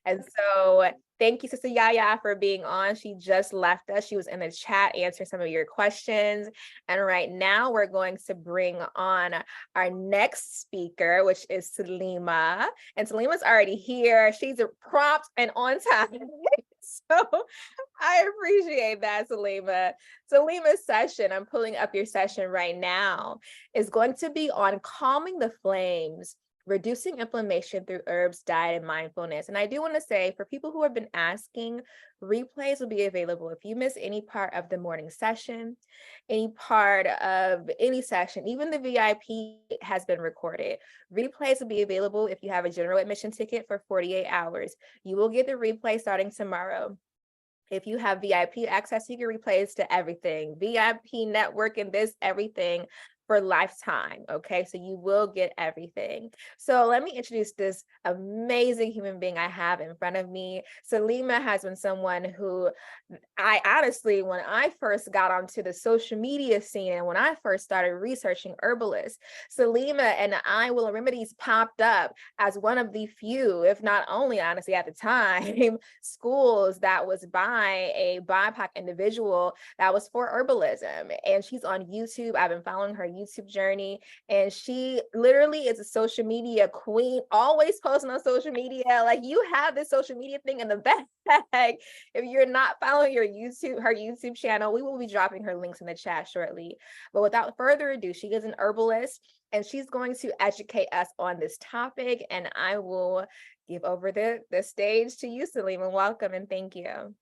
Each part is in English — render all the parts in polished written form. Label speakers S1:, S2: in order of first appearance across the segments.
S1: And so thank you, Sister Yaya, for being on. She just left us. She was in the chat answering some of your questions. And right now we're going to bring on our next speaker, which is Selima. And Selima's already here. She's prompt and on time. So I appreciate that, Selima. Selima's session, I'm pulling up your session right now, is going to be on calming the flames, reducing inflammation through herbs, diet, and mindfulness. And I do want to say, for people who have been asking, replays will be available. If you miss any part of the morning session, any part of any session, even the VIP has been recorded. Replays will be available if you have a general admission ticket for 48 hours. You will get the replay starting tomorrow. If you have VIP access, you get replays to everything, VIP network and this, everything for lifetime. Okay, so you will get everything. So let me introduce this amazing human being I have in front of me. Selima has been someone who I honestly, when I first got onto the social media scene and when I first started researching herbalists, Selima and Will Remedies popped up as one of the few, if not only honestly at the time, schools that was by a BIPOC individual that was for herbalism. And she's on YouTube. I've been following her YouTube journey, and she literally is a social media queen, always posting on social media. Like, you have this social media thing in the bag. If you're not following her YouTube channel, we will be dropping her links in the chat shortly. But without further ado, she is an herbalist, and she's going to educate us on this topic. And I will give over the stage to you, Selima. Welcome and thank you.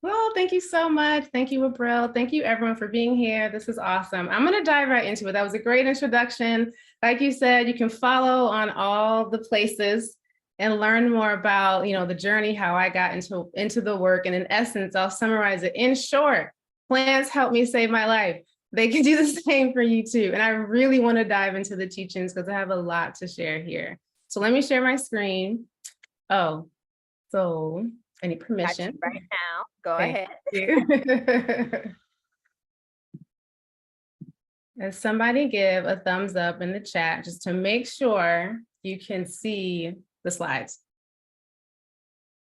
S2: Well, thank you so much. Thank you, April. Thank you, everyone, for being here. This is awesome. I'm going to dive right into it. That was a great introduction. Like you said, you can follow on all the places and learn more about, the journey, how I got into the work. And in essence, I'll summarize it. In short, plants help me save my life. They can do the same for you too. And I really want to dive into the teachings because I have a lot to share here. So let me share my screen. Oh, so I need permission.
S1: Right now, go ahead.
S2: And somebody give a thumbs up in the chat just to make sure you can see the slides.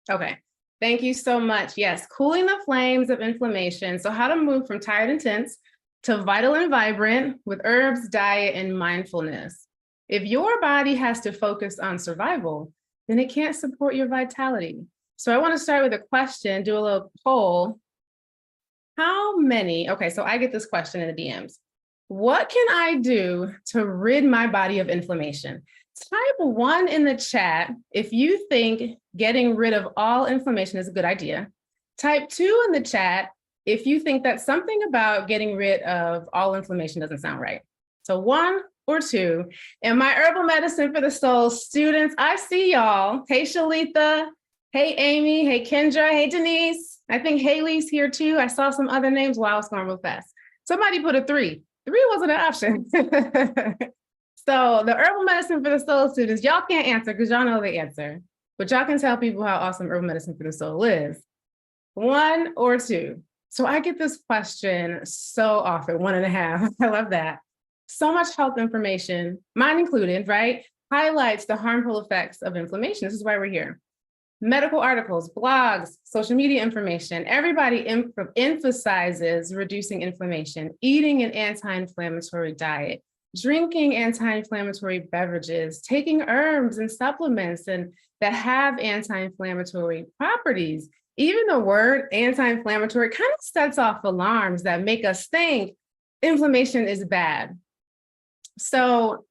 S2: Okay, thank you so much. Yes, cooling the flames of inflammation. So how to move from tired and tense to vital and vibrant with herbs, diet, and mindfulness. If your body has to focus on survival, then it can't support your vitality. So I want to start with a question, do a little poll. Okay, so I get this question in the DMs. What can I do to rid my body of inflammation? Type 1 in the chat if you think getting rid of all inflammation is a good idea. Type 2 in the chat if you think that something about getting rid of all inflammation doesn't sound right. So 1 or 2. And my herbal medicine for the soul students, I see y'all. Hey, Shalita. Hey, Amy. Hey, Kendra. Hey, Denise. I think Haley's here too. I saw some other names. Wow, it's going real fast. Somebody put a 3. 3 wasn't an option. So the herbal medicine for the soul students, y'all can't answer because y'all know the answer, but y'all can tell people how awesome herbal medicine for the soul is. 1 or 2. So I get this question so often, 1.5. I love that. So much health information, mine included, right? Highlights the harmful effects of inflammation. This is why we're here. Medical articles, blogs, social media information, everybody emphasizes reducing inflammation, eating an anti-inflammatory diet, drinking anti-inflammatory beverages, taking herbs and supplements and that have anti-inflammatory properties. Even the word anti-inflammatory kind of sets off alarms that make us think inflammation is bad. So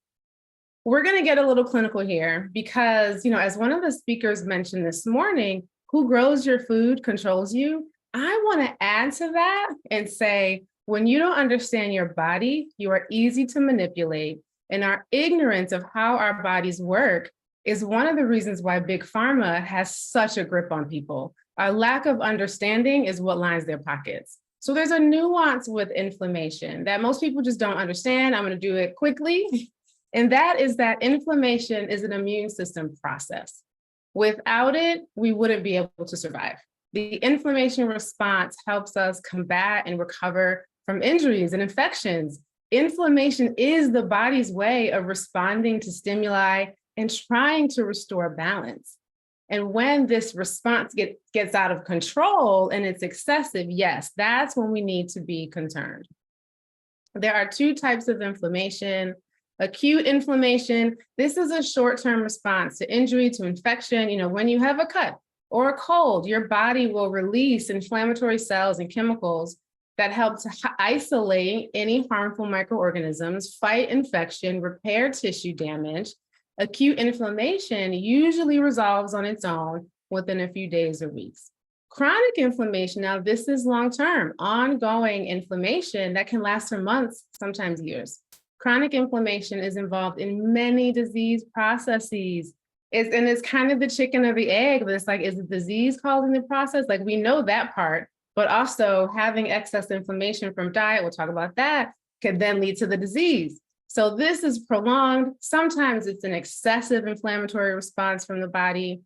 S2: we're going to get a little clinical here because, as one of the speakers mentioned this morning, who grows your food controls you. I want to add to that and say, when you don't understand your body, you are easy to manipulate. And our ignorance of how our bodies work is one of the reasons why Big Pharma has such a grip on people. Our lack of understanding is what lines their pockets. So there's a nuance with inflammation that most people just don't understand. I'm going to do it quickly. And that is that inflammation is an immune system process. Without it, we wouldn't be able to survive. The inflammation response helps us combat and recover from injuries and infections. Inflammation is the body's way of responding to stimuli and trying to restore balance. And when this response gets out of control and it's excessive, yes, that's when we need to be concerned. There are two types of inflammation. Acute inflammation, this is a short-term response to injury, to infection. When you have a cut or a cold, your body will release inflammatory cells and chemicals that help to isolate any harmful microorganisms, fight infection, repair tissue damage. Acute inflammation usually resolves on its own within a few days or weeks. Chronic inflammation, now this is long-term, ongoing inflammation that can last for months, sometimes years. Chronic inflammation is involved in many disease processes. It's kind of the chicken or the egg, but it's like, is the disease causing the process? Like, we know that part, but also having excess inflammation from diet, we'll talk about that, could then lead to the disease. So this is prolonged. Sometimes it's an excessive inflammatory response from the body.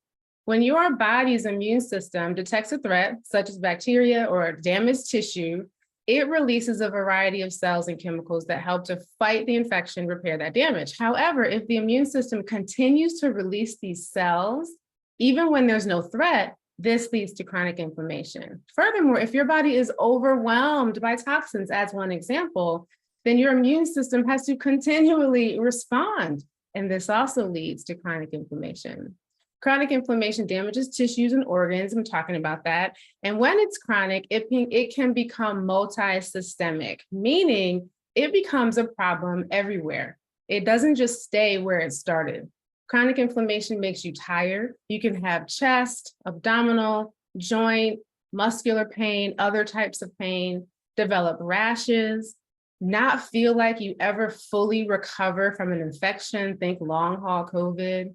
S2: When your body's immune system detects a threat, such as bacteria or damaged tissue, it releases a variety of cells and chemicals that help to fight the infection, repair that damage. However, if the immune system continues to release these cells, even when there's no threat, this leads to chronic inflammation. Furthermore, if your body is overwhelmed by toxins, as one example, then your immune system has to continually respond. And this also leads to chronic inflammation. Chronic inflammation damages tissues and organs. I'm talking about that. And when it's chronic, it can become multi-systemic, meaning it becomes a problem everywhere. It doesn't just stay where it started. Chronic inflammation makes you tired. You can have chest, abdominal, joint, muscular pain, other types of pain, develop rashes, not feel like you ever fully recover from an infection, think long haul COVID.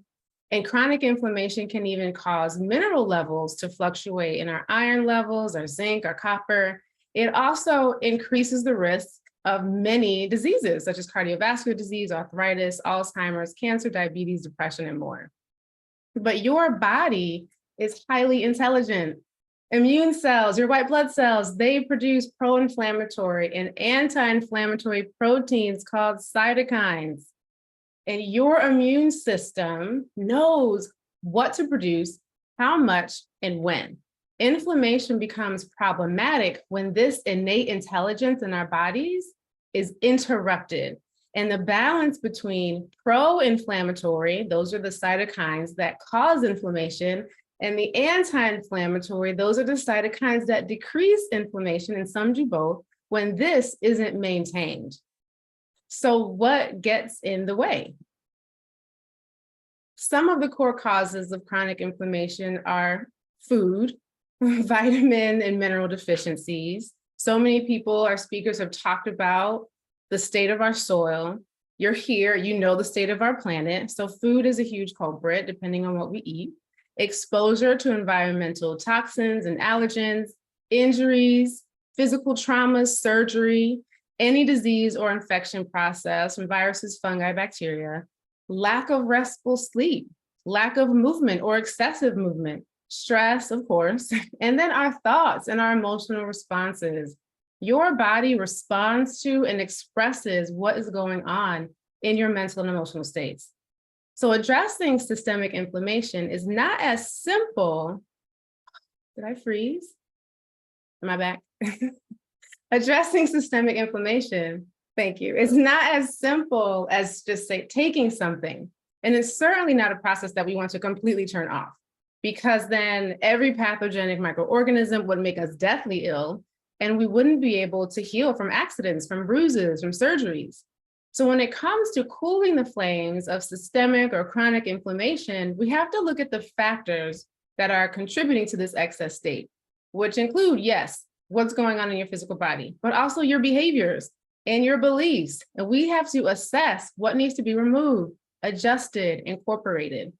S2: And chronic inflammation can even cause mineral levels to fluctuate in our iron levels, our zinc, our copper. It also increases the risk of many diseases, such as cardiovascular disease, arthritis, Alzheimer's, cancer, diabetes, depression, and more. But your body is highly intelligent. Immune cells, your white blood cells, they produce pro-inflammatory and anti-inflammatory proteins called cytokines. And your immune system knows what to produce, how much, and when. Inflammation becomes problematic when this innate intelligence in our bodies is interrupted. And the balance between pro-inflammatory, those are the cytokines that cause inflammation, and the anti-inflammatory, those are the cytokines that decrease inflammation, and some do both, when this isn't maintained. So what gets in the way? Some of the core causes of chronic inflammation are food, vitamin and mineral deficiencies. So many people, our speakers, have talked about the state of our soil. You're here, you know the state of our planet. So food is a huge culprit, depending on what we eat. Exposure to environmental toxins and allergens, injuries, physical traumas, surgery, any disease or infection process from viruses, fungi, bacteria, lack of restful sleep, lack of movement or excessive movement, stress, of course, and then our thoughts and our emotional responses. Your body responds to and expresses what is going on in your mental and emotional states. So addressing systemic inflammation is not as simple. Did I freeze? Am I back? Addressing systemic inflammation, thank you, it's not as simple as just say taking something. And it's certainly not a process that we want to completely turn off, because then every pathogenic microorganism would make us deathly ill, and we wouldn't be able to heal from accidents, from bruises, from surgeries. So when it comes to cooling the flames of systemic or chronic inflammation, we have to look at the factors that are contributing to this excess state, which include, yes, what's going on in your physical body, but also your behaviors and your beliefs. And we have to assess what needs to be removed, adjusted, incorporated.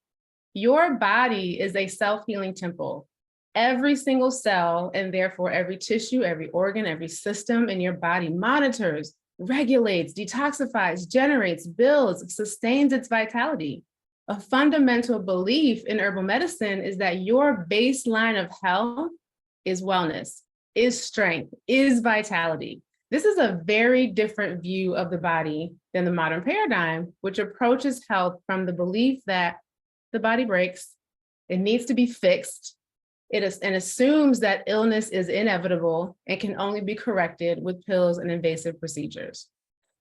S2: Your body is a self-healing temple. Every single cell, and therefore every tissue, every organ, every system in your body monitors, regulates, detoxifies, generates, builds, sustains its vitality. A fundamental belief in herbal medicine is that your baseline of health is wellness, is strength, is vitality. This is a very different view of the body than the modern paradigm, which approaches health from the belief that the body breaks, It needs to be fixed. And assumes that illness is inevitable and can only be corrected with pills and invasive procedures.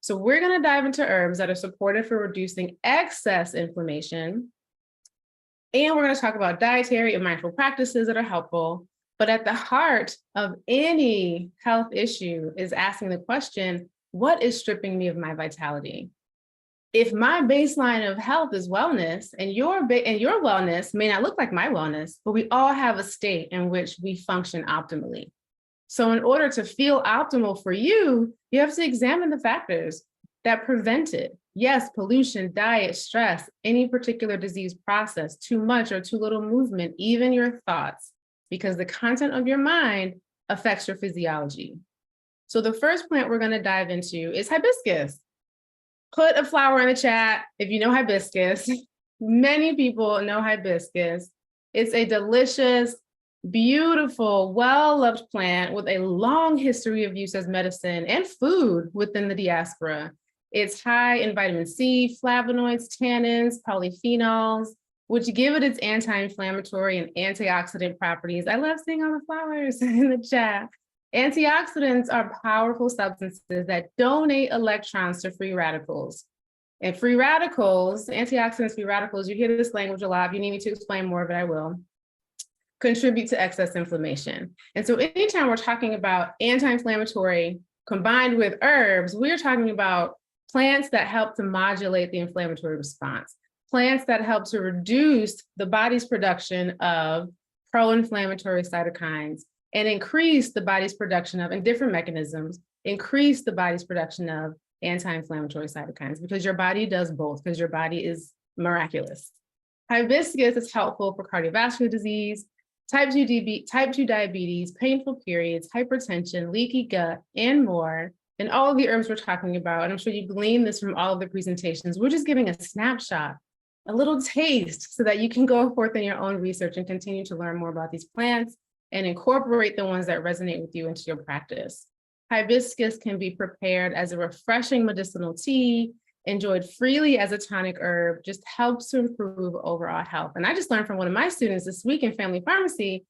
S2: So we're going to dive into herbs that are supportive for reducing excess inflammation. And we're going to talk about dietary and mindful practices that are helpful. But at the heart of any health issue is asking the question, what is stripping me of my vitality? If my baseline of health is wellness, and your wellness may not look like my wellness, but we all have a state in which we function optimally. So in order to feel optimal for you, you have to examine the factors that prevent it. Yes, pollution, diet, stress, any particular disease process, too much or too little movement, even your thoughts, because the content of your mind affects your physiology. So the first plant we're going to dive into is hibiscus. Put a flower in the chat if you know hibiscus. Many people know hibiscus. It's a delicious, beautiful, well-loved plant with a long history of use as medicine and food within the diaspora. It's high in vitamin C, flavonoids, tannins, polyphenols, which give it its anti-inflammatory and antioxidant properties. I love seeing all the flowers in the chat. Antioxidants are powerful substances that donate electrons to free radicals. And free radicals, antioxidants, free radicals, you hear this language a lot. If you need me to explain more of it, I will, contribute to excess inflammation. And so anytime we're talking about anti-inflammatory combined with herbs, we're talking about plants that help to modulate the inflammatory response, plants that help to reduce the body's production of pro-inflammatory cytokines, and increase the body's production of, in different mechanisms, increase the body's production of anti-inflammatory cytokines, because your body does both, because your body is miraculous. Hibiscus is helpful for cardiovascular disease, type 2 diabetes, painful periods, hypertension, leaky gut, and more. And all of the herbs we're talking about, and I'm sure you gleaned this from all of the presentations, we're just giving a snapshot, a little taste, so that you can go forth in your own research and continue to learn more about these plants and incorporate the ones that resonate with you into your practice. Hibiscus can be prepared as a refreshing medicinal tea, enjoyed freely as a tonic herb, just helps to improve overall health. And I just learned from one of my students this week in family pharmacy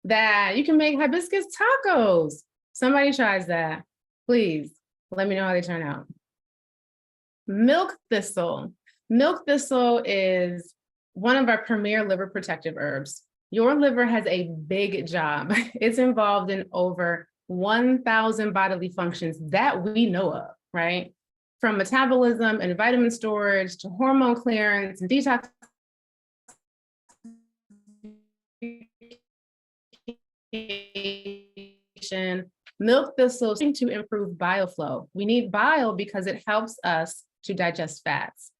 S2: that you can make hibiscus tacos. Somebody tries that, please let me know how they turn out. Milk thistle. Milk thistle is one of our premier liver protective herbs. Your liver has a big job. It's involved in over 1,000 bodily functions that we know of, right? From metabolism and vitamin storage to hormone clearance and detoxification. Milk thistle to improve bile flow. We need bile because it helps us to digest fats.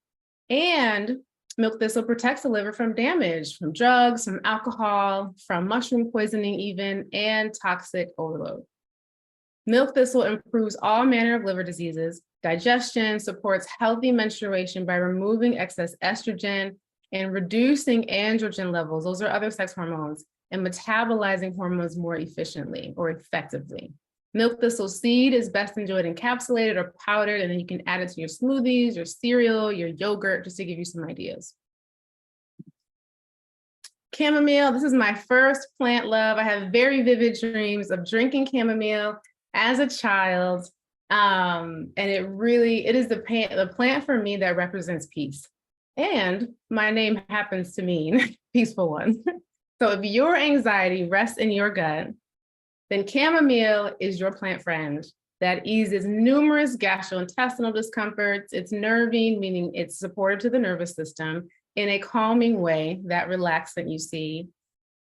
S2: And milk thistle protects the liver from damage, from drugs, from alcohol, from mushroom poisoning even, and toxic overload. Milk thistle improves all manner of liver diseases, digestion, supports healthy menstruation by removing excess estrogen and reducing androgen levels, those are other sex hormones, and metabolizing hormones more efficiently or effectively. Milk thistle seed is best enjoyed encapsulated or powdered, and then you can add it to your smoothies, your cereal, your yogurt, just to give you some ideas. Chamomile, this is my first plant love. I have very vivid dreams of drinking chamomile as a child. And it is the plant for me that represents peace. And my name happens to mean peaceful one. So if your anxiety rests in your gut, then chamomile is your plant friend that eases numerous gastrointestinal discomforts. It's nervine, meaning it's supportive to the nervous system in a calming way, that relaxant you see.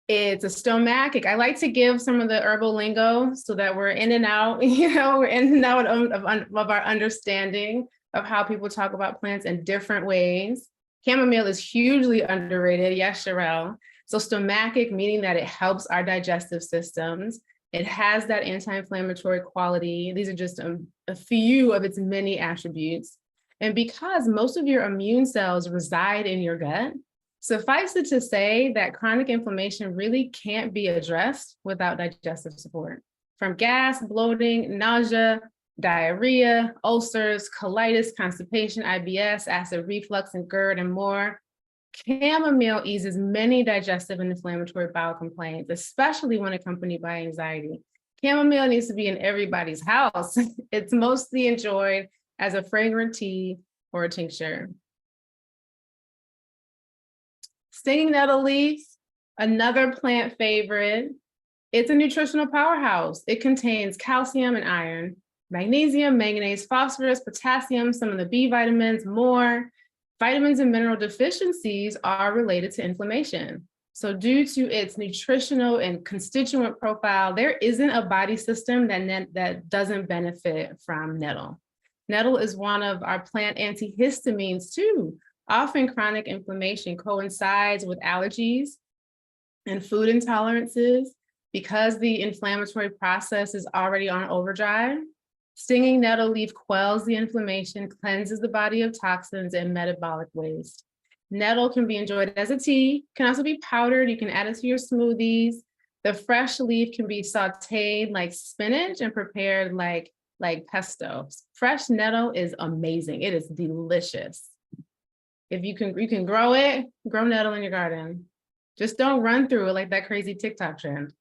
S2: It's a stomachic. I like to give some of the herbal lingo so that we're in and out, we're in and out of our understanding of how people talk about plants in different ways. Chamomile is hugely underrated. Yes, Sherelle. So stomachic, meaning that it helps our digestive systems. It has that anti-inflammatory quality. These are just a few of its many attributes. And because most of your immune cells reside in your gut, suffice it to say that chronic inflammation really can't be addressed without digestive support. From gas, bloating, nausea, diarrhea, ulcers, colitis, constipation, IBS, acid reflux, and GERD, and more. Chamomile eases many digestive and inflammatory bowel complaints, especially when accompanied by anxiety. Chamomile needs to be in everybody's house. It's mostly enjoyed as a fragrant tea or a tincture. Stinging nettle leaf, another plant favorite. It's a nutritional powerhouse. It contains calcium and iron, magnesium, manganese, phosphorus, potassium, some of the B vitamins, more. Vitamins and mineral deficiencies are related to inflammation. So due to its nutritional and constituent profile, there isn't a body system that doesn't benefit from nettle. Nettle is one of our plant antihistamines too. Often chronic inflammation coincides with allergies and food intolerances because the inflammatory process is already on overdrive. Stinging nettle leaf quells the inflammation, cleanses the body of toxins and metabolic waste. Nettle can be enjoyed as a tea, can also be powdered. You can add it to your smoothies. The fresh leaf can be sauteed like spinach and prepared like pesto. Fresh nettle is amazing. It is delicious. If you can grow it, grow nettle in your garden. Just don't run through it like that crazy TikTok trend.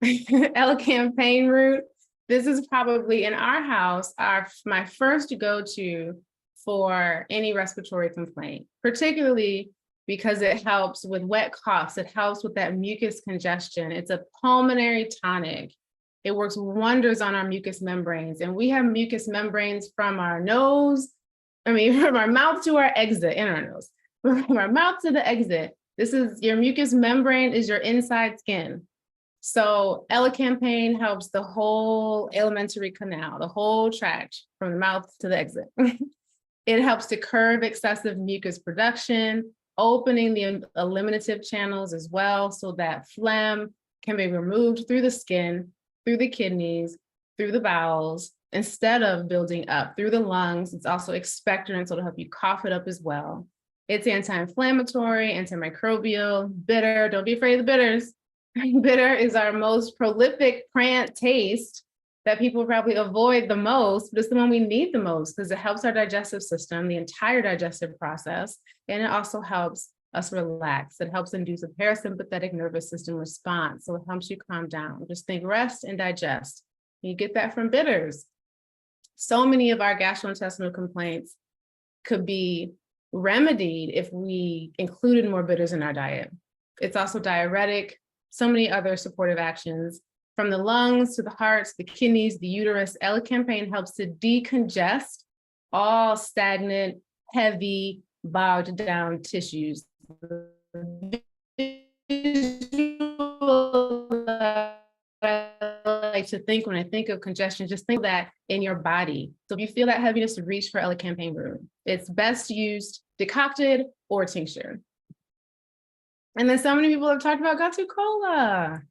S2: Elecampane root. This is probably in our house, my first go-to for any respiratory complaint, particularly because it helps with wet coughs. It helps with that mucus congestion. It's a pulmonary tonic. It works wonders on our mucous membranes. And we have mucous membranes from our nose, from our mouth to our exit in our nose, from our mouth to the exit. This is your mucous membrane is your inside skin. So elecampane helps the whole alimentary canal, the whole tract from the mouth to the exit. It helps to curb excessive mucus production, opening the eliminative channels as well, so that phlegm can be removed through the skin, through the kidneys, through the bowels, instead of building up through the lungs. It's also expectorant, so it'll help you cough it up as well. It's anti-inflammatory, antimicrobial, bitter. Don't be afraid of the bitters. Bitter is our most prolific plant taste that people probably avoid the most, but it's the one we need the most because it helps our digestive system, the entire digestive process, and it also helps us relax. It helps induce a parasympathetic nervous system response, so it helps you calm down. Just think rest and digest. You get that from bitters. So many of our gastrointestinal complaints could be remedied if we included more bitters in our diet. It's also diuretic. So many other supportive actions from the lungs to the hearts, the kidneys, the uterus. Elecampane helps to decongest all stagnant, heavy, bogged down tissues. I like to think when I think of congestion, just think of that in your body. So if you feel that heaviness, reach for elecampane root. It's best used decocted or tincture. And then so many people have talked about Gattu Cola.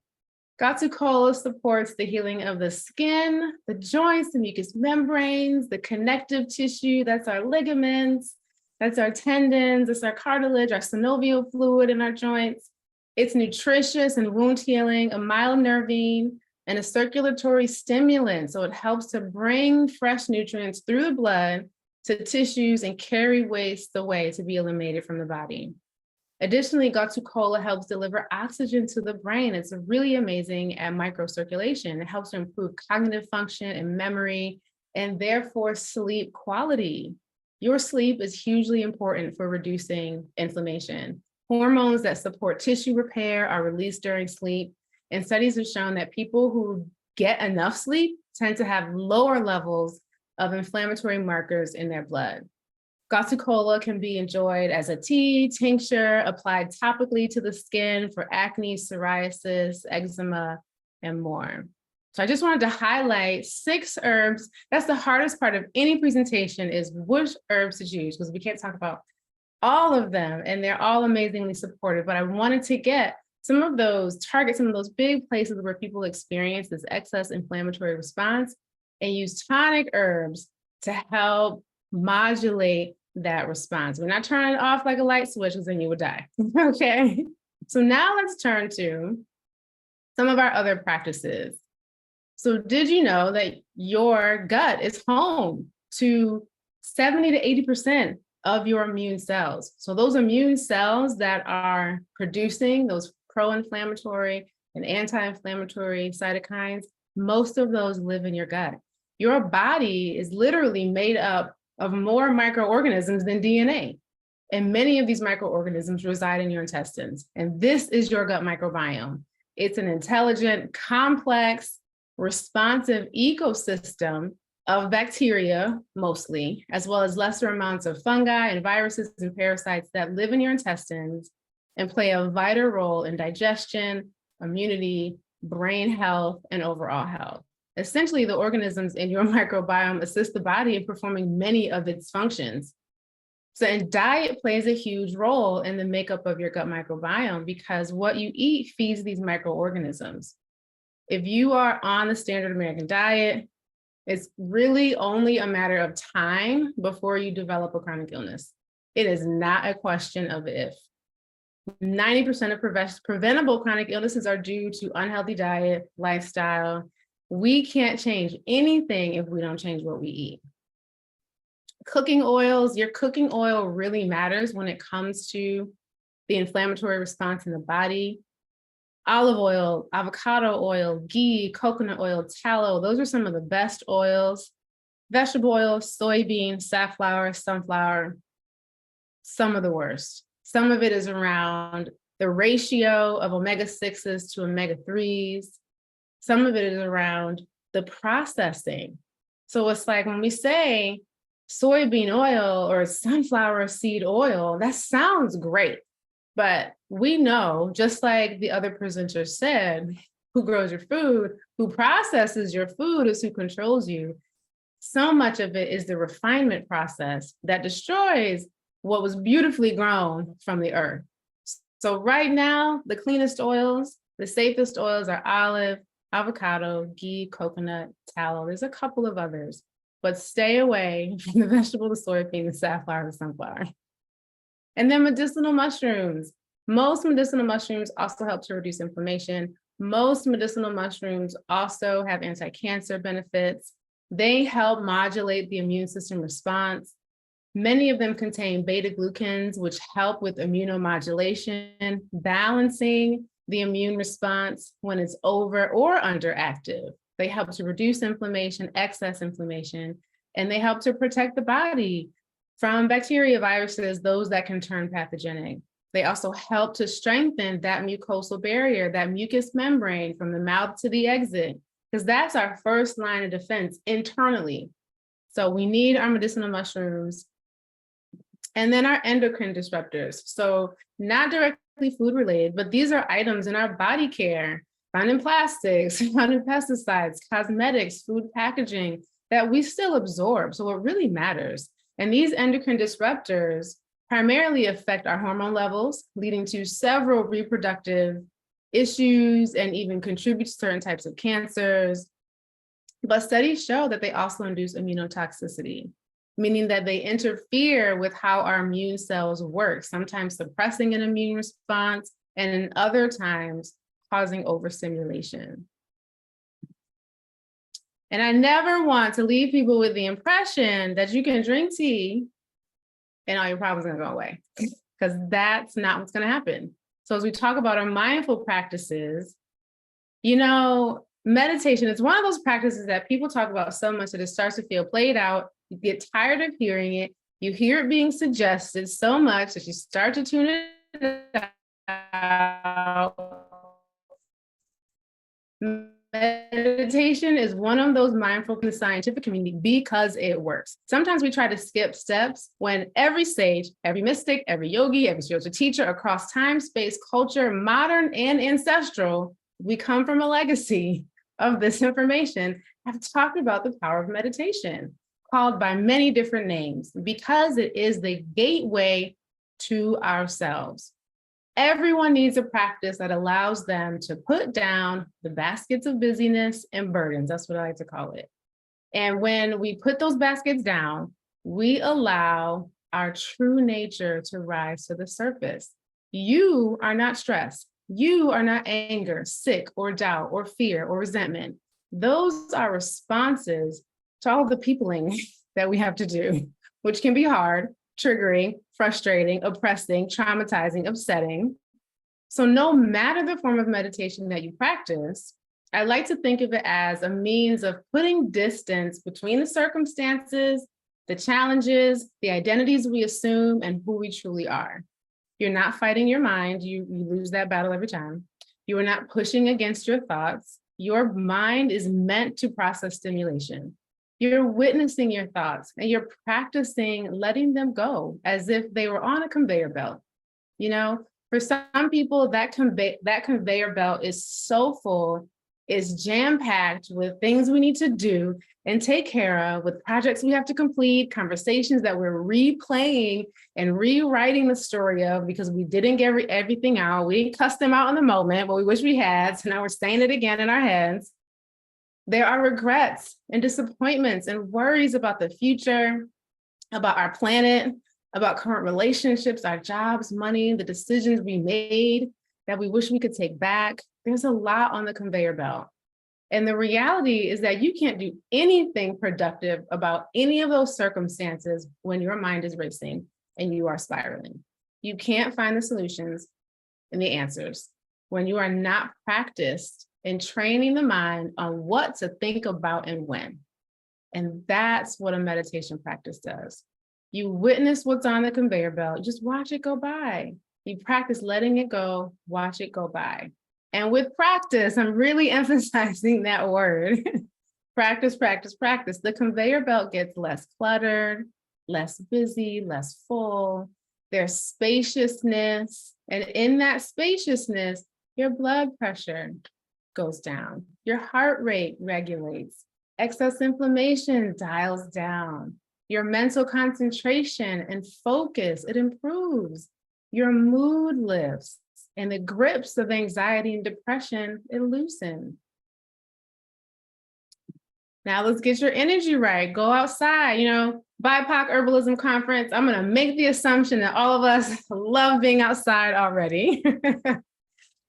S2: Gattu Cola supports the healing of the skin, the joints, the mucous membranes, the connective tissue. That's our ligaments, that's our tendons, it's our cartilage, our synovial fluid in our joints. It's nutritious and wound healing, a mild nervine, and a circulatory stimulant. So it helps to bring fresh nutrients through the blood to tissues and carry waste away to be eliminated from the body. Additionally, Gattu Cola helps deliver oxygen to the brain. It's really amazing at microcirculation. It helps to improve cognitive function and memory, and therefore sleep quality. Your sleep is hugely important for reducing inflammation. Hormones that support tissue repair are released during sleep, and studies have shown that people who get enough sleep tend to have lower levels of inflammatory markers in their blood. Gattu Cola can be enjoyed as a tea, tincture, applied topically to the skin for acne, psoriasis, eczema, and more. So I just wanted to highlight 6 herbs. That's the hardest part of any presentation, is which herbs to choose, because we can't talk about all of them, and they're all amazingly supportive. But I wanted to get some of those, target some of those big places where people experience this excess inflammatory response, and use tonic herbs to help modulate that response. We're not turning it off like a light switch, because then you would die. Okay. So now let's turn to some of our other practices. So did you know that your gut is home to 70 to 80% of your immune cells. So those immune cells that are producing those pro-inflammatory and anti-inflammatory cytokines, most of those live in your gut. Your body is literally made up of more microorganisms than DNA. And many of these microorganisms reside in your intestines. And this is your gut microbiome. It's an intelligent, complex, responsive ecosystem of bacteria, mostly, as well as lesser amounts of fungi and viruses and parasites that live in your intestines and play a vital role in digestion, immunity, brain health, and overall health. Essentially, the organisms in your microbiome assist the body in performing many of its functions. So, and diet plays a huge role in the makeup of your gut microbiome because what you eat feeds these microorganisms. If you are on the standard American diet, it's really only a matter of time before you develop a chronic illness. It is not a question of if. 90% of preventable chronic illnesses are due to unhealthy diet, lifestyle. We can't change anything if we don't change what we eat. Cooking oils, your cooking oil really matters when it comes to the inflammatory response in the body. Olive oil, avocado oil, ghee, coconut oil, tallow, those are some of the best oils. Vegetable oil, soybean, safflower, sunflower, some of the worst. Some of it is around the ratio of omega-6s to omega-3s. Some of it is around the processing. So it's like when we say soybean oil or sunflower seed oil, that sounds great. But we know, just like the other presenter said, who grows your food, who processes your food is who controls you. So much of it is the refinement process that destroys what was beautifully grown from the earth. So right now, the cleanest oils, the safest oils are olive, avocado, ghee, coconut, tallow. There's a couple of others, but stay away from the vegetable, the soybean, the safflower, the sunflower. And then medicinal mushrooms. Most medicinal mushrooms also help to reduce inflammation. Most medicinal mushrooms also have anti-cancer benefits. They help modulate the immune system response. Many of them contain beta-glucans, which help with immunomodulation, balancing the immune response when it's over or underactive. They help to reduce inflammation, excess inflammation, and they help to protect the body from bacteria, viruses, those that can turn pathogenic. They also help to strengthen that mucosal barrier, that mucous membrane from the mouth to the exit, because that's our first line of defense internally. So we need our medicinal mushrooms. And then our endocrine disruptors. So not directly food related, but these are items in our body care, found in plastics, found in pesticides, cosmetics, food packaging that we still absorb. So what really matters. And these endocrine disruptors primarily affect our hormone levels, leading to several reproductive issues and even contribute to certain types of cancers. But studies show that they also induce immunotoxicity, meaning that they interfere with how our immune cells work, sometimes suppressing an immune response, and in other times causing overstimulation. And I never want to leave people with the impression that you can drink tea and all your problems are gonna go away, because that's not what's gonna happen. So as we talk about our mindful practices, meditation is one of those practices that people talk about so much that it starts to feel played out. You get tired of hearing it. You hear it being suggested so much that you start to tune it out. Meditation is one of those mindful in the scientific community because it works. Sometimes we try to skip steps when every sage, every mystic, every yogi, every spiritual teacher across time, space, culture, modern and ancestral, we come from a legacy of this information, have talked about the power of meditation, called by many different names, because it is the gateway to ourselves. Everyone needs a practice that allows them to put down the baskets of busyness and burdens. That's what I like to call it. And when we put those baskets down, we allow our true nature to rise to the surface. You are not stressed. You are not anger, sick, or doubt, or fear, or resentment. Those are responses to all the peopling that we have to do, which can be hard. triggering, frustrating, oppressing, traumatizing, upsetting. So no matter the form of meditation that you practice, I like to think of it as a means of putting distance between the circumstances, the challenges, the identities we assume, and who we truly are. You're not fighting your mind. You lose that battle every time. You are not pushing against your thoughts. Your mind is meant to process stimulation. You're witnessing your thoughts and you're practicing letting them go as if they were on a conveyor belt. You know, for some people, that conveyor belt is so full, is jam-packed with things we need to do and take care of, with projects we have to complete, conversations that we're replaying and rewriting the story of because we didn't get everything out. We didn't cuss them out in the moment, but we wish we had. So now we're saying it again in our heads. There are regrets and disappointments and worries about the future, about our planet, about current relationships, our jobs, money, the decisions we made that we wish we could take back. There's a lot on the conveyor belt. And the reality is that you can't do anything productive about any of those circumstances when your mind is racing and you are spiraling. You can't find the solutions and the answers when you are not practiced in training the mind on what to think about and when. And that's what a meditation practice does. You witness what's on the conveyor belt, just watch it go by. You practice letting it go, watch it go by. And with practice, I'm really emphasizing that word. Practice, practice, practice. The conveyor belt gets less cluttered, less busy, less full. There's spaciousness. And in that spaciousness, your blood pressure goes down. Your heart rate regulates. Excess inflammation dials down. Your mental concentration and focus, it improves. Your mood lifts. And the grips of anxiety and depression, it loosens. Now let's get your energy right. Go outside, BIPOC Herbalism Conference. I'm going to make the assumption that all of us love being outside already.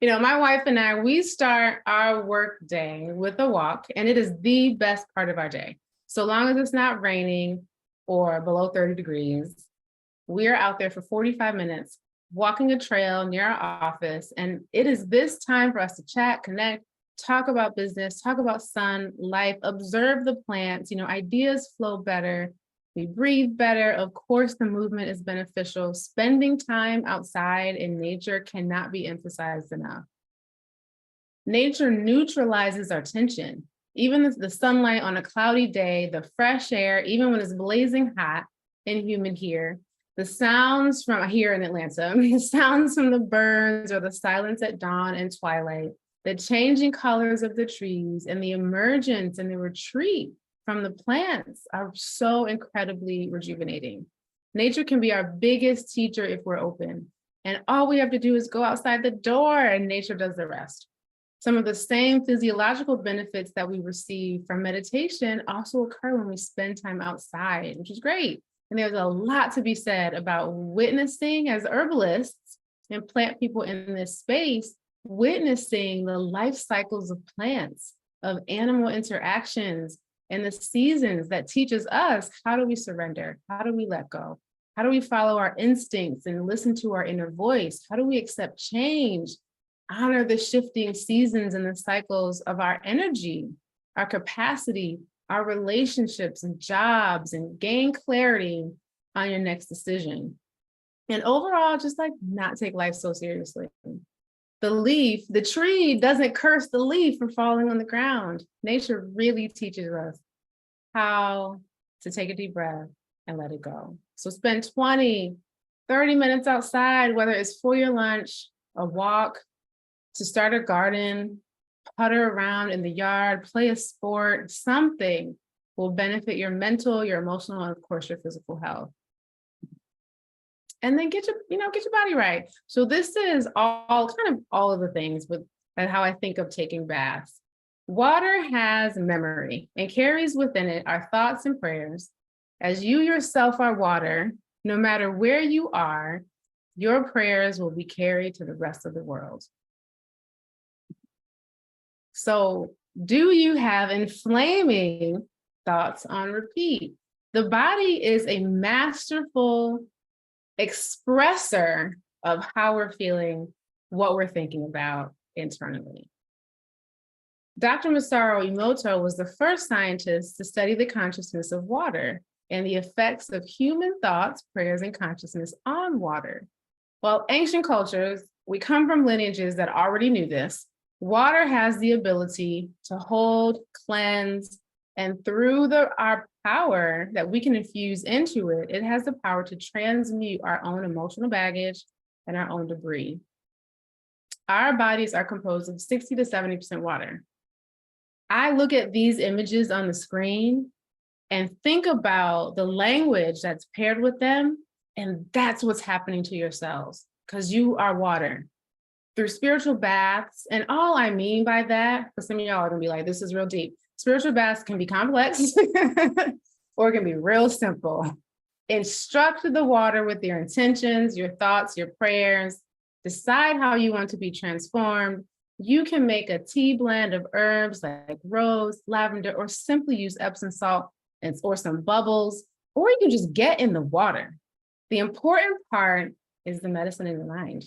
S2: My wife and I, we start our work day with a walk, and it is the best part of our day. So long as it's not raining or below 30 degrees, we're out there for 45 minutes, walking a trail near our office. And it is this time for us to chat, connect, talk about business, talk about sun, life, observe the plants, ideas flow better. We breathe better. Of course, the movement is beneficial. Spending time outside in nature cannot be emphasized enough. Nature neutralizes our tension. Even the sunlight on a cloudy day, the fresh air, even when it's blazing hot and humid here, the sounds from here in Atlanta, the sounds from the birds or the silence at dawn and twilight, the changing colors of the trees and the emergence and the retreat from the plants are so incredibly rejuvenating. Nature can be our biggest teacher if we're open. And all we have to do is go outside the door and nature does the rest. Some of the same physiological benefits that we receive from meditation also occur when we spend time outside, which is great. And there's a lot to be said about witnessing as herbalists and plant people in this space, witnessing the life cycles of plants, of animal interactions, and the seasons that teaches us, how do we surrender? How do we let go? How do we follow our instincts and listen to our inner voice? How do we accept change? Honor the shifting seasons and the cycles of our energy, our capacity, our relationships and jobs, and gain clarity on your next decision. And overall, just not take life so seriously. The tree doesn't curse the leaf for falling on the ground. Nature really teaches us how to take a deep breath and let it go. So spend 20, 30 minutes outside, whether it's for your lunch, a walk, to start a garden, putter around in the yard, play a sport, something will benefit your mental, your emotional, and of course your physical health. And then get your body right. So this is all of the things and how I think of taking baths. Water has memory and carries within it our thoughts and prayers. As you yourself are water, no matter where you are, your prayers will be carried to the rest of the world. So do you have inflaming thoughts on repeat? The body is a masterful expresser of how we're feeling, what we're thinking about internally. Dr. Masaru Emoto was the first scientist to study the consciousness of water and the effects of human thoughts, prayers, and consciousness on water. While ancient cultures, we come from lineages that already knew this, water has the ability to hold, cleanse, and through our power that we can infuse into it, it has the power to transmute our own emotional baggage and our own debris. Our bodies are composed of 60 to 70% water. I look at these images on the screen and think about the language that's paired with them, and that's what's happening to your cells because you are water. Through spiritual baths, and all I mean by that, because some of y'all are gonna be like, this is real deep. Spiritual baths can be complex or it can be real simple. Instruct the water with your intentions, your thoughts, your prayers. Decide how you want to be transformed. You can make a tea blend of herbs like rose, lavender, or simply use Epsom salt or some bubbles, or you can just get in the water. The important part is the medicine in the mind.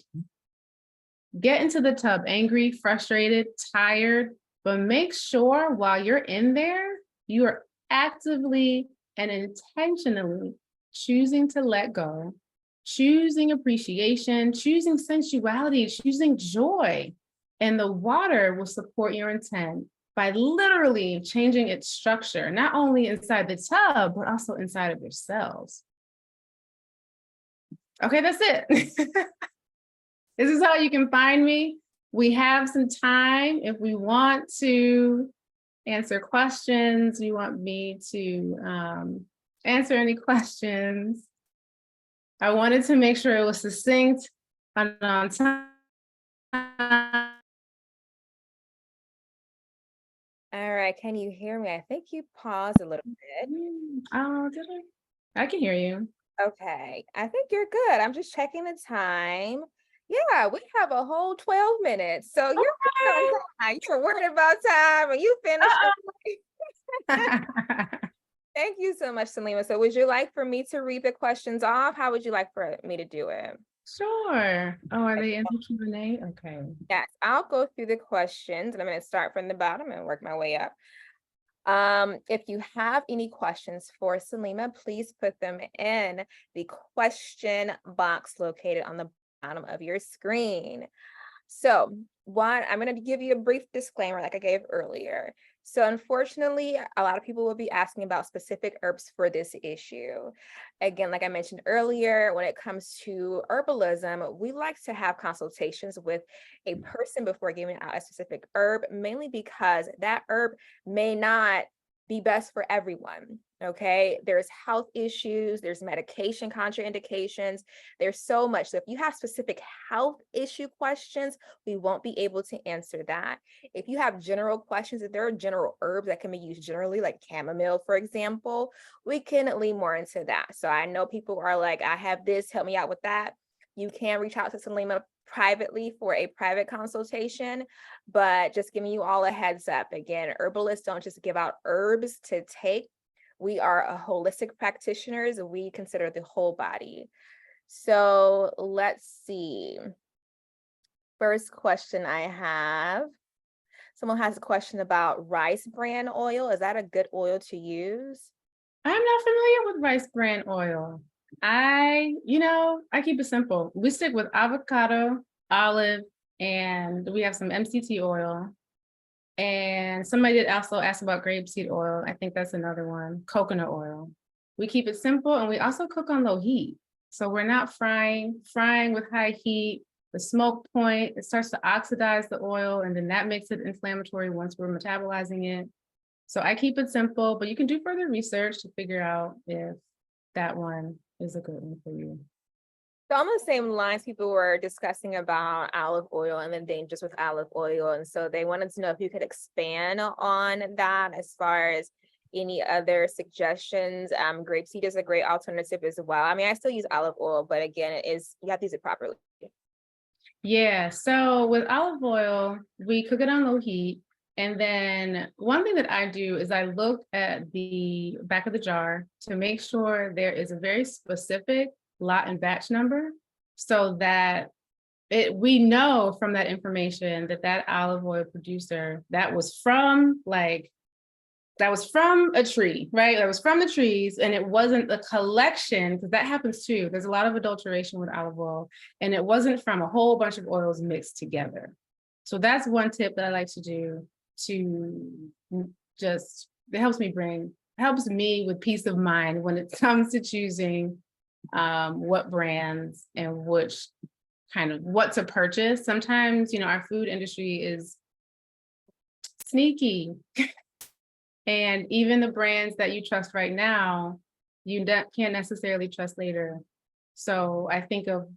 S2: Get into the tub angry, frustrated, tired, but make sure while you're in there, you are actively and intentionally choosing to let go, choosing appreciation, choosing sensuality, choosing joy. And the water will support your intent by literally changing its structure, not only inside the tub, but also inside of yourselves. Okay, that's it. This is how you can find me. We have some time if we want to answer questions. You want me to answer any questions. I wanted to make sure it was succinct and on time.
S1: All right, can you hear me? I think you paused a little bit.
S2: Oh, did I? I can hear you.
S1: Okay, I think you're good. I'm just checking the time. Yeah, we have a whole 12 minutes. So you're good on time. You were worried about time and you finished. Thank you so much, Selima. So would you like for me to read the questions off? How would you like for me to do it?
S2: Sure. Oh, are they in the Q&A? Okay.
S1: Yes, I'll go through the questions and I'm going to start from the bottom and work my way up. If you have any questions for Selima, please put them in the question box located on the bottom of your screen. So one, I'm going to give you a brief disclaimer like I gave earlier. So unfortunately, a lot of people will be asking about specific herbs for this issue. Again, like I mentioned earlier, when it comes to herbalism, we like to have consultations with a person before giving out a specific herb, mainly because that herb may not be best for everyone. Okay, there's health issues, there's medication contraindications, there's so much. So if you have specific health issue questions, we won't be able to answer that. If you have general questions, if there are general herbs that can be used generally, like chamomile, for example, we can lean more into that. So I know people are like, I have this, help me out with that. You can reach out to Selima privately for a private consultation, but just giving you all a heads up. Again, herbalists don't just give out herbs to take. We are a holistic practitioners. We consider the whole body. So let's see. First question I have. Someone has a question about rice bran oil. Is that a good oil to use?
S2: I'm not familiar with rice bran oil. I keep it simple. We stick with avocado, olive, and we have some MCT oil. And somebody did also ask about grapeseed oil. I think that's another one, coconut oil. We keep it simple and we also cook on low heat. So we're not frying with high heat. The smoke point, it starts to oxidize the oil and then that makes it inflammatory once we're metabolizing it. So I keep it simple, but you can do further research to figure out if that one is a good one for you.
S1: So on the same lines, people were discussing about olive oil and the dangers with olive oil. And so they wanted to know if you could expand on that as far as any other suggestions. Grapeseed is a great alternative as well. I mean, I still use olive oil, but again, you have to use it properly.
S2: Yeah, so with olive oil, we cook it on low heat. And then one thing that I do is I look at the back of the jar to make sure there is a very specific lot and batch number, so that we know from that information that that olive oil producer that was from a tree, right? That was from the trees, and it wasn't a collection, because that happens too. There's a lot of adulteration with olive oil, and it wasn't from a whole bunch of oils mixed together. So that's one tip that I like to do to just, it helps me with peace of mind when it comes to choosing what brands and which kind of what to purchase. Sometimes, our food industry is sneaky. And even the brands that you trust right now, you can't necessarily trust later. So I think of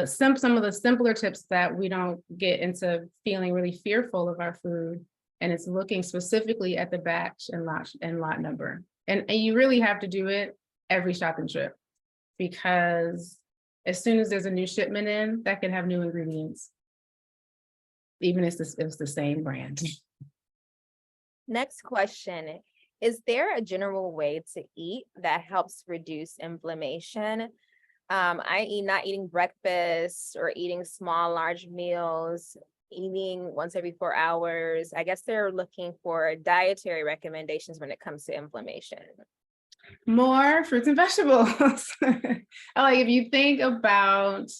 S2: some of the simpler tips that we don't get into feeling really fearful of our food. And it's looking specifically at the batch and lot number. And you really have to do it every shopping trip, because as soon as there's a new shipment in, that can have new ingredients, even if it's the same brand.
S1: Next question. Is there a general way to eat that helps reduce inflammation? I.e., not eating breakfast or eating small, large meals, eating once every 4 hours. I guess they're looking for dietary recommendations when it comes to inflammation.
S2: More fruits and vegetables. Like, if you think about,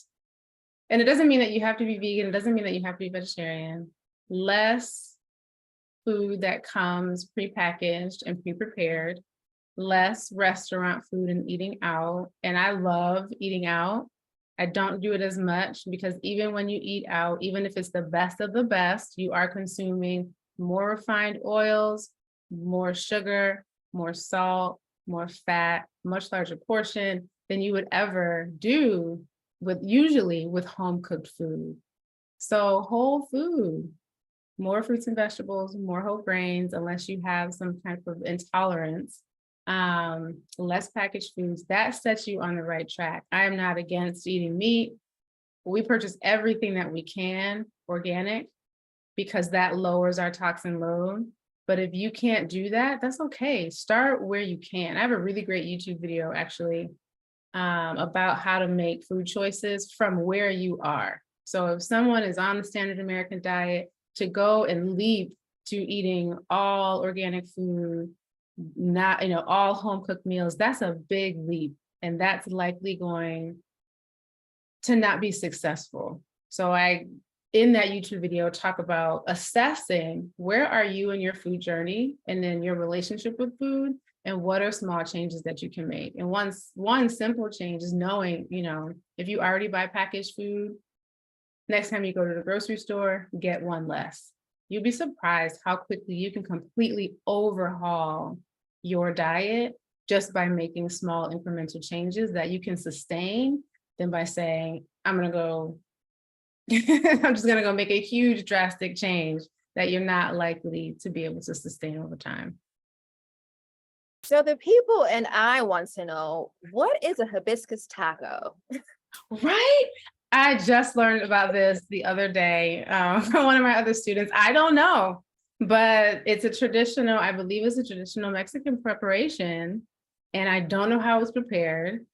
S2: and it doesn't mean that you have to be vegan, it doesn't mean that you have to be vegetarian, less food that comes prepackaged and pre-prepared, less restaurant food and eating out. And I love eating out. I don't do it as much, because even when you eat out, even if it's the best of the best, you are consuming more refined oils, more sugar, more salt, more fat, much larger portion than you would ever do usually with home cooked food. So whole food, more fruits and vegetables, more whole grains, unless you have some type of intolerance, less packaged foods, that sets you on the right track. I am not against eating meat. We purchase everything that we can organic, because that lowers our toxin load. But if you can't do that, that's okay. Start where you can. I have a really great YouTube video actually about how to make food choices from where you are. So if someone is on the standard American diet, to go and leap to eating all organic food, not, all home cooked meals, that's a big leap. And that's likely going to not be successful. So in that YouTube video, talk about assessing where are you in your food journey and then your relationship with food, and what are small changes that you can make. And one simple change is knowing, if you already buy packaged food, next time you go to the grocery store, get one less. You'll be surprised how quickly you can completely overhaul your diet just by making small incremental changes that you can sustain, than by saying, I'm just going to go make a huge drastic change that you're not likely to be able to sustain over time.
S1: So the people and I want to know, what is a hibiscus taco?
S2: Right? I just learned about this the other day from one of my other students. I don't know, but I believe it's a traditional Mexican preparation, and I don't know how it's prepared.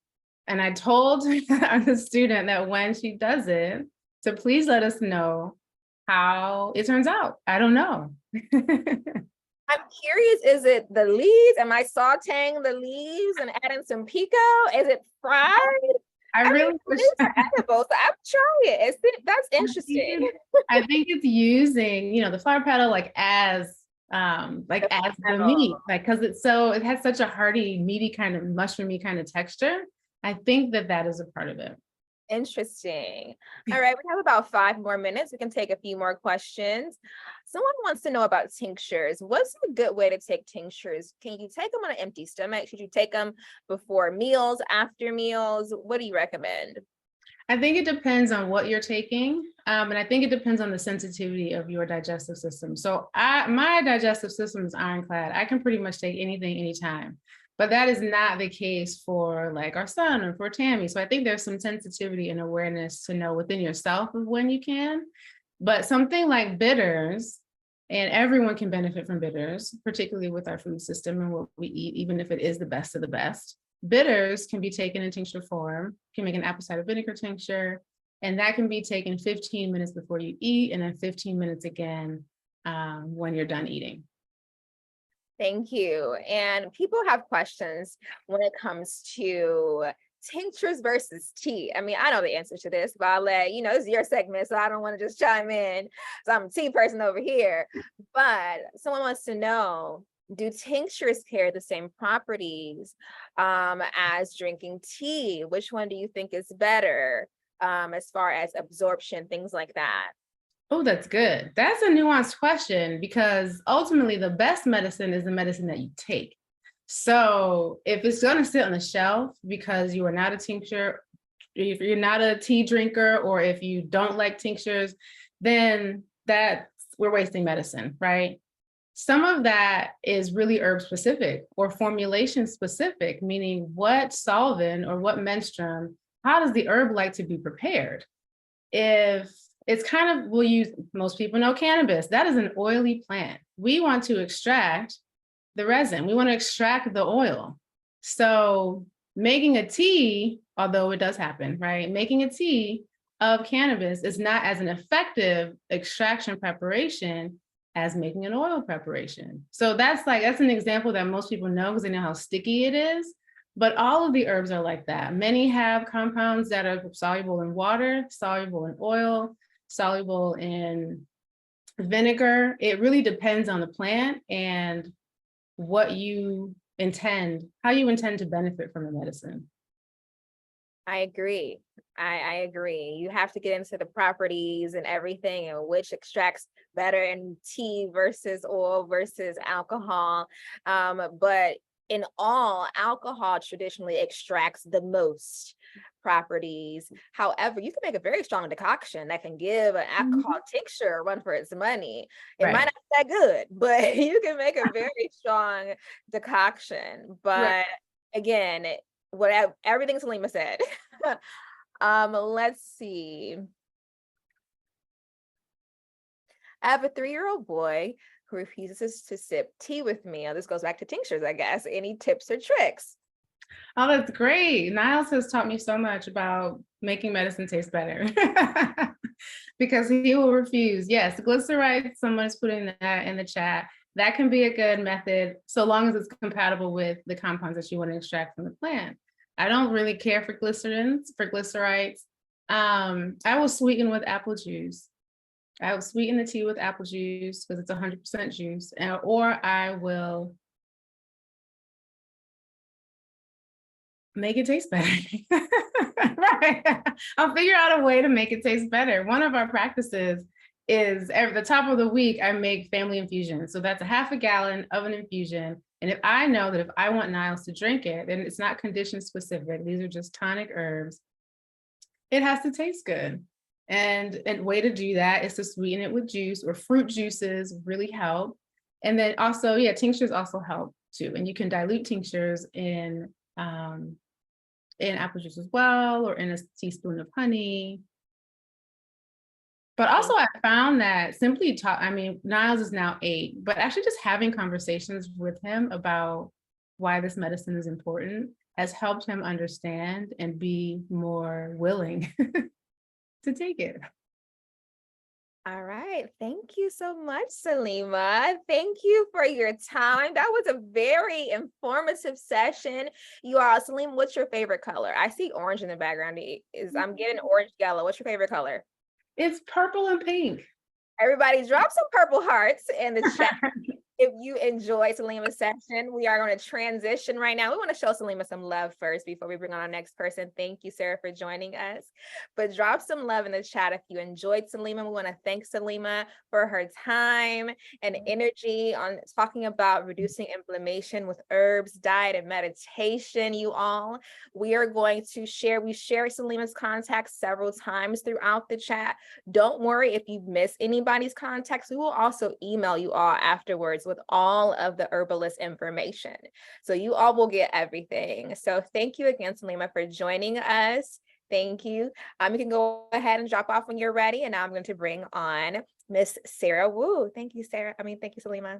S2: And I told the student that when she does it, to please let us know how it turns out. I don't know.
S1: I'm curious, is it the leaves? Am I sauteing the leaves and adding some pico? Is it fried?
S2: I really wish
S1: leaves are edible, so I'm trying it. That's interesting.
S2: I think it's using, the flower petal as the meat, because it has such a hearty, meaty kind of mushroomy kind of texture. I think that is a part of it.
S1: Interesting. All right, we have about 5 more minutes. We can take a few more questions. Someone wants to know about tinctures. What's a good way to take tinctures? Can you take them on an empty stomach? Should you take them before meals, after meals? What do you recommend?
S2: I think it depends on what you're taking. And I think it depends on the sensitivity of your digestive system. So my digestive system is ironclad. I can pretty much take anything, anytime. But that is not the case for like our son or for Tammy. So I think there's some sensitivity and awareness to know within yourself of when you can. But something like bitters, and everyone can benefit from bitters, particularly with our food system and what we eat, even if it is the best of the best. Bitters can be taken in tincture form. You can make an apple cider vinegar tincture, and that can be taken 15 minutes before you eat, and then 15 minutes again when you're done eating.
S1: Thank you. And people have questions when it comes to tinctures versus tea. I mean, I know the answer to this, but I'll let you know, this is your segment, so I don't want to just chime in. So I'm a tea person over here. But someone wants to know, do tinctures carry the same properties as drinking tea? Which one do you think is better as far as absorption, things like that?
S2: Oh, that's good. That's a nuanced question because ultimately the best medicine is the medicine that you take. So if it's going to sit on the shelf because you are not a tincture, if you're not a tea drinker, or if you don't like tinctures, then we're wasting medicine, right? Some of that is really herb specific or formulation specific, meaning what solvent or what menstruum, how does the herb like to be prepared? If it's kind of, most people know cannabis, that is an oily plant. We want to extract the resin, we want to extract the oil. So making a tea, although it does happen, right? Making a tea of cannabis is not as an effective extraction preparation as making an oil preparation. So that's an example that most people know because they know how sticky it is. But all of the herbs are like that. Many have compounds that are soluble in water, soluble in oil, soluble in vinegar. It really depends on the plant and how you intend to benefit from the medicine.
S1: I agree. I agree. You have to get into the properties and everything and which extracts better in tea versus oil versus alcohol. But in all, alcohol traditionally extracts the most properties. However, you can make a very strong decoction that can give an alcohol tincture a run for its money. It might
S2: Right.
S1: not be that good, but you can make a very strong decoction. But
S2: Right.
S1: again, everything Selima said. Let's see. I have a 3-year-old boy who refuses to sip tea with me. Now, this goes back to tinctures, I guess. Any tips or tricks?
S2: Oh, that's great. Niles has taught me so much about making medicine taste better because he will refuse. Yes, glycerite, someone's putting that in the chat. That can be a good method so long as it's compatible with the compounds that you want to extract from the plant. I don't really care for glycerites. I will sweeten with apple juice. I will sweeten the tea with apple juice because it's 100% juice, or I will make it taste better. Right. I'll figure out a way to make it taste better. One of our practices is at the top of the week, I make family infusion. So that's a half a gallon of an infusion. And if I know that if I want Niles to drink it, then it's not condition specific. These are just tonic herbs. It has to taste good. And a way to do that is to sweeten it with juice, or fruit juices really help. And then also, tinctures also help too. And you can dilute tinctures in apple juice as well, or in a teaspoon of honey. But also I found that Niles is now 8, but actually just having conversations with him about why this medicine is important has helped him understand and be more willing to take it.
S1: All right. Thank you so much, Selima. Thank you for your time. That was a very informative session. You all, Selima, what's your favorite color? I see orange in the background. I'm getting orange yellow. What's your favorite color?
S2: It's purple and pink.
S1: Everybody drop some purple hearts in the chat. If you enjoyed Selima's session, we are going to transition right now. We want to show Selima some love first before we bring on our next person. Thank you, Sarah, for joining us. But drop some love in the chat if you enjoyed Selima. We want to thank Selima for her time and energy on talking about reducing inflammation with herbs, diet, and meditation, you all. We share Selima's contacts several times throughout the chat. Don't worry if you miss anybody's contacts. We will also email you all afterwards with all of the herbalist information. So you all will get everything. So thank you again, Selima, for joining us. Thank you. You can go ahead and drop off when you're ready. And now I'm going to bring on Miss Sarah Wu. Thank you, Sarah. Thank you, Selima.